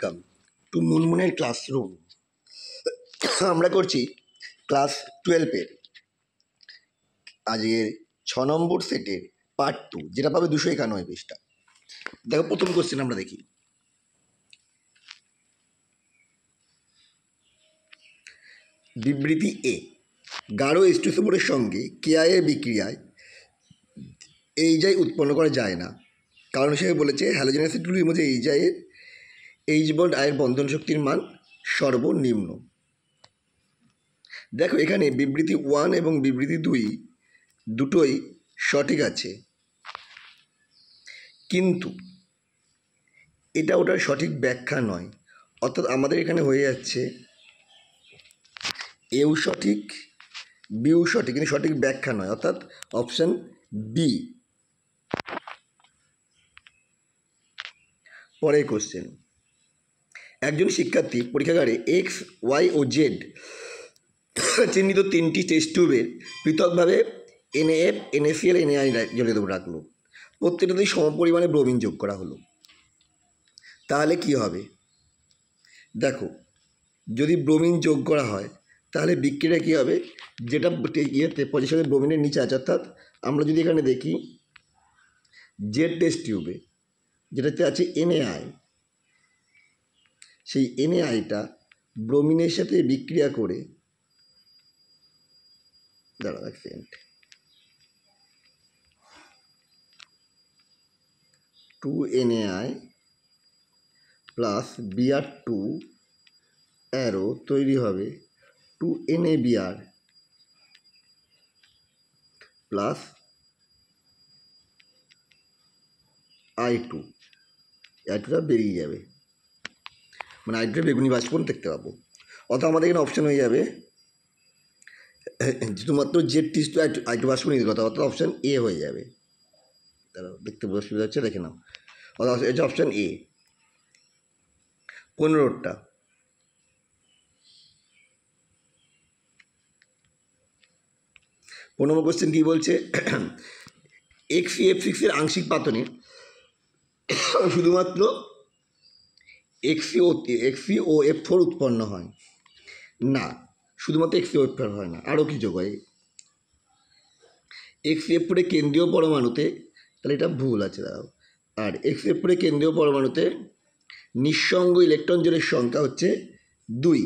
Welcome to মুনমুনের classroom. আমরা করছি class 12-এর আজকের 6 নম্বর সেটের পার্ট 2, যেটা পাবে 291 পৃষ্ঠা। দেখো প্রথম কোশ্চেন আমরা দেখি। বিবৃতি এ, গাঢ় H2SO4-এর সঙ্গে KI এর বিক্রিয়ায় HI উৎপন্ন করা যায় না, কারণ হিসেবে বলেছে হ্যালোজেন অ্যাসিডগুলির মধ্যে H বন্ড আয়ের বন্ধন শক্তির মান সর্বনিম্ন। দেখো এখানে বিবৃতি 1 এবং বিবৃতি 2 দুটোই সঠিক আছে, কিন্তু এটা ওটার সঠিক ব্যাখ্যা নয়। অর্থাৎ আমাদের এখানে হয়ে যাচ্ছে এও সঠিক বিও সঠিক, কিন্তু সঠিক ব্যাখ্যা নয়, অর্থাৎ অপশান বি। পরের কোশ্চেন, একজন শিক্ষার্থী পরীক্ষাগারে এক্স, ওয়াই ও জেড চিহ্নিত 3টি টেস্ট টিউবের পৃথকভাবে NaF, NaCl, NaI জলে রাখলো। প্রত্যেকটাতেই সমপরিমাণে ব্রোমিন যোগ করা হলো। তাহলে কি হবে? দেখো, যদি ব্রোমিন যোগ করা হয় তাহলে বিক্রিয়া কী হবে? যেটা পজিশনে ব্রোমিনের নিচে আছে, অর্থাৎ আমরা যদি এখানে দেখি জেড টেস্ট টিউবে যেটাতে আছে NaI, সেই NaIটা ব্রোমিনের সাথে বিক্রিয়া করে, দাঁড়াও এক second, 2NaI plus Br2 arrow তৈরি হবে 2NaBr প্লাস I2, I2টা বেরিয়ে যাবে, মানে I2টা বেগুনি বাষ্পন দেখতে পাবো। অর্থাৎ আমাদের এখানে অপশান হয়ে যাবে শুধুমাত্র জেড টিস্টু I2 বাষ্পন নিতে কথা, অর্থাৎ অপশান এ হয়ে যাবে। তারা দেখতে অসুবিধা হচ্ছে, দেখে নাও, অর্থাৎ এটা অপশান এ। 15টা, নম্বর কোশ্চেন কী বলছে? XeF6-এর আংশিক পাতনে শুধুমাত্র XeOF4 উৎপন্ন হয় না, শুধুমাত্র XeOF4 হয় না, আরও কিছু হয়। XeF4-এর কেন্দ্রীয় পরমাণুতে, তাহলে এটা ভুল আছে, দাঁড়াও, আর XeF4-এর কেন্দ্রীয় পরমাণুতে নিঃসঙ্গ ইলেকট্রন জোড়ের সংখ্যা হচ্ছে 2,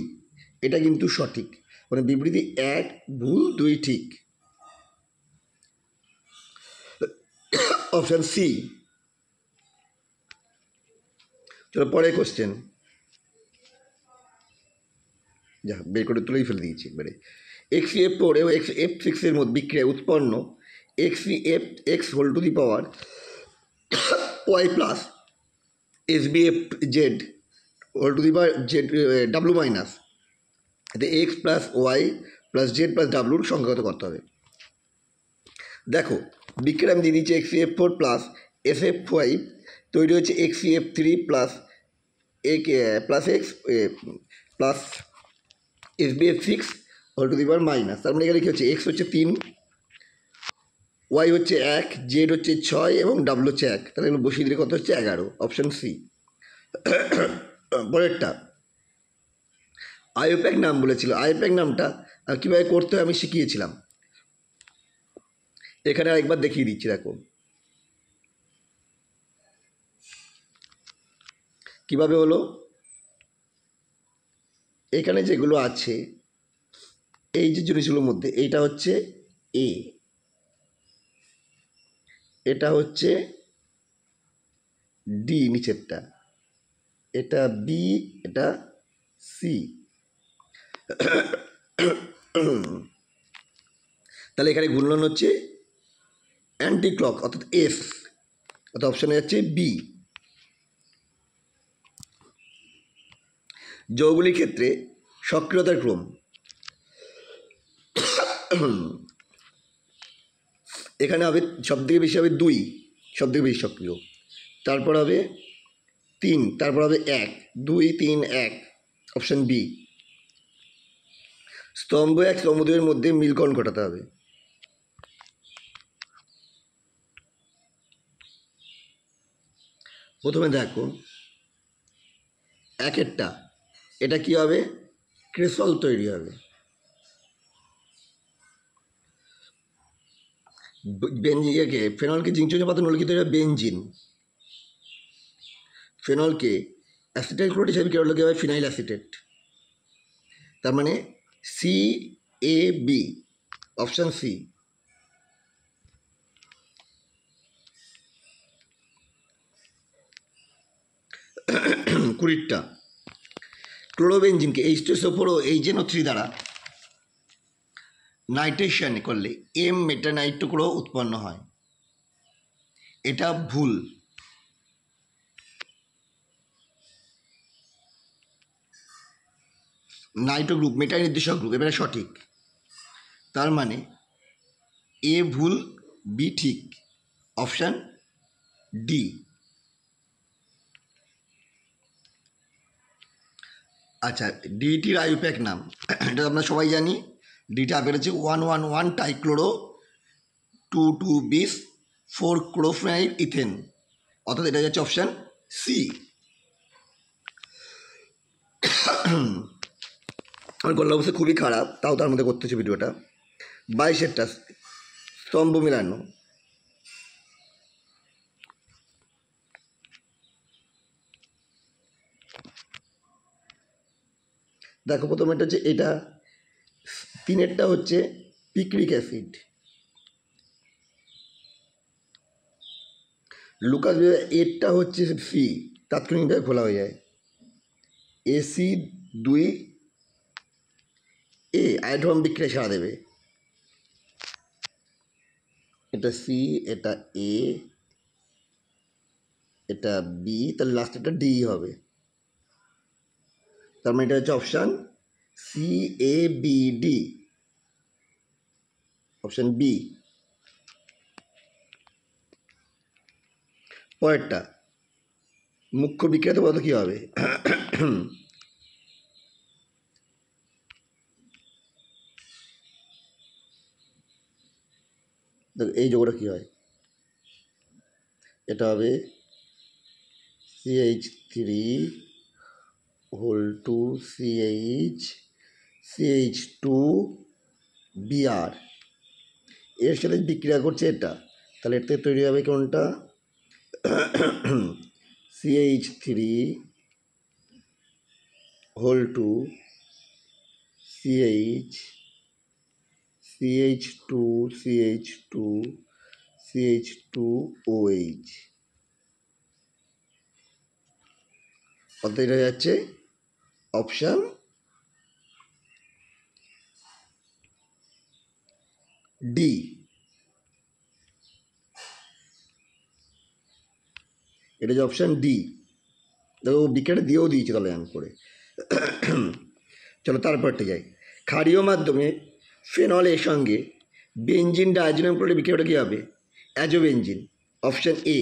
এটা কিন্তু সঠিক, মানে বিবৃতি 1 ভুল, 2 ঠিক, অপশান সি। চলো পরের কোশ্চেন, যা বের করে তুলেই ফেলে দিয়েছি একবারে। XeF4 এবং XeF6-এর মধ্যে বিক্রিয়ায় উৎপন্ন XeFX whole to the power Y plus SbFZ whole to the power W minus এতে X plus Y plus Z plus Wর সংখ্যাগত করতে হবে। দেখো বিক্রিয়া আমি দিয়ে দিচ্ছি XeF4 প্লাস SF5 তৈরি হচ্ছে XeF3 plus X plus SbF6 whole to the power minus, তার মানে এখানে কী হচ্ছে? X হচ্ছে 3, Y হচ্ছে 1, Z হচ্ছে 6 এবং W হচ্ছে 1, তাহলে এগুলো বসিয়ে দিলে কত হচ্ছে? 11, অপশান সি। পরেরটা, আইওপ্যাক নাম বলেছিল, আইওপ্যাক নামটা কীভাবে করতে হয় আমি শিখিয়েছিলাম, এখানে আরেকবার দেখিয়ে দিচ্ছি। দেখো কীভাবে হলো। এখানে যেগুলো আছে এই যে জিনিসগুলোর মধ্যে এইটা হচ্ছে এ, এটা হচ্ছে ডি নিচেরটা, এটা বি, এটা সি। তাহলে এখানে ঘূর্ণন হচ্ছে অ্যান্টি ক্লক, অর্থাৎ এফ, অর্থাৎ অপশানে যাচ্ছে বি। যৌগগুলির ক্ষেত্রে সক্রিয়তার ক্রম, এখানে হবে সবথেকে বেশি হবে 2, সবথেকে বেশি সক্রিয়, তারপর হবে 3, তারপর হবে 1, 2, 3, 1, অপশান বি। স্তম্ভ 1 স্তম্ভ 2-এর মধ্যে মিলকরণ ঘটাতে হবে। প্রথমে দেখো একেরটা, এটা কি হবে, ক্রেসল তৈরি হবে। ইয়েকে ফেনলকে জিংচুজে পাতা নলে কি তৈরি হবে, বেঞ্জিন। ফেনলকে অ্যাসিটাইল ক্লোরাইড হিসাবে কী হলো, কি হবে, ফিনাইল অ্যাসিটেট। তার মানে CAB, অপশান সি। কুড়িটা, ক্লোরোবেঞ্জিনকে H2SO4 ও HNO3 দ্বারা নাইট্রেশন করলে M-মেটানাইট্রো উৎপন্ন হয়। এটা ভুল। নাইট্রো গ্রুপ মেটা নির্দেশক গ্রুপ, এবারে সঠিক। তার মানে এ ভুল, বি ঠিক, অপশান ডি। আচ্ছা, ডিটির আইউপ্যাক নাম, এটা আমরা সবাই জানি। ডিটা বেরোচ্ছে 111 টাইক্লোরো 2,2-bis 4-ক্লোরোফেনাইল ইথেন, অর্থাৎ এটা যাচ্ছে অপশান সি। আমার গলার অবস্থা খুবই খারাপ, তাও তার মধ্যে করতেছি ভিডিওটা। 22টা, স্তম্ভ মেলানো। দেখো প্রথমে এটা হচ্ছে, এটা 3-এরটা হচ্ছে পিক্রিক অ্যাসিড। লুকাস এরটা হচ্ছে সি, তাৎক্ষণিকভাবে খোলা হয়ে যায়। AC2 আয়োডাম বিক্রিয়া সারা দেবে। এটা সি, এটা এ, এটা বি, তাহলে লাস্ট এটা ডি হবে। তার মানে এটা হচ্ছে অপশান CABD, অপশান বি। পরেরটা, মুখ্য বিক্রিয়াতে বলতে কী হবে, এই যোগটা কী হয়, এটা হবে CH3 CH2Br, এর সাথে বিক্রিয়া করছে এটা, তাহলে এর থেকে তৈরি হবে কোনটা, CH3 CH2CH2OH, অর্থাৎ এটা যাচ্ছে অপশান ডি। এটা যে অপশান ডি, দেখো বিক্রিয়াটা দিয়েও দিয়েছে তাহলে আমি করে। চলো তারপরটা যাই। ক্ষারীয় মাধ্যমে ফেনল এর সঙ্গে বেঞ্জিন ডাইজোনিয়াম ক্লোরাইড বিক্রিয়াটা কী হবে, অ্যাজোবেঞ্জিন, অপশান এ।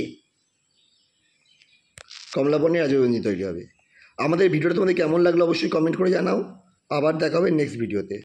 কমলা বর্ণের অ্যাজোবেঞ্জিন তৈরি হবে। আমাদের ভিডিওটা তোমাদের কেমন লাগলো অবশ্যই কমেন্ট করে জানাও। আবার দেখা হবে নেক্সট ভিডিওতে।